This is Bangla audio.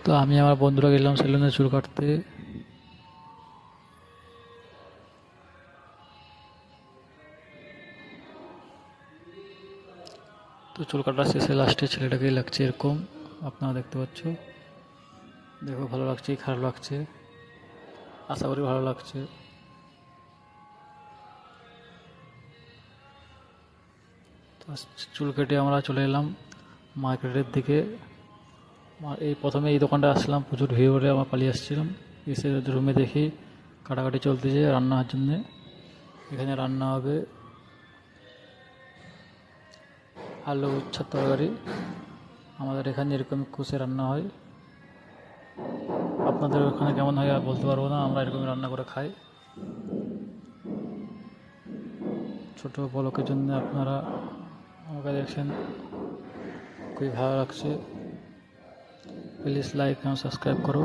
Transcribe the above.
তো আমি আমার বন্ধুরা গেলাম সেলুনে চুল কাটতে। তো চুল কাটার শেষে লাস্টে ছেলেটাকেই লাগছে এরকম, আপনারা দেখতে পাচ্ছ। দেখো ভালো লাগছে কি খারাপ লাগছে, আশা করি ভালো লাগছে। তো চুল কেটে আমরা চলে এলাম মার্কেটের দিকে। এই প্রথমে এই দোকানটা আসলাম, প্রচুর ভিড় হলে আমরা পালিয়ে আসছিলাম। এসে রুমে দেখি কাটাকাটি চলতেছে রান্নার জন্যে। এখানে রান্না হবে আলু উচ্ছের তরকারি। আমাদের এখানে এরকম কুষে রান্না হয়, আপনাদের ওখানে কেমন হয় আর বলতে পারবো না, আমরা এরকমই রান্না করে খাই। ছোটো বড়োকে জন্য আপনারা আমাকে দেখছেন, খুবই ভালো লাগছে। প্লিজ লাইক এবং সাবস্ক্রাইব করো।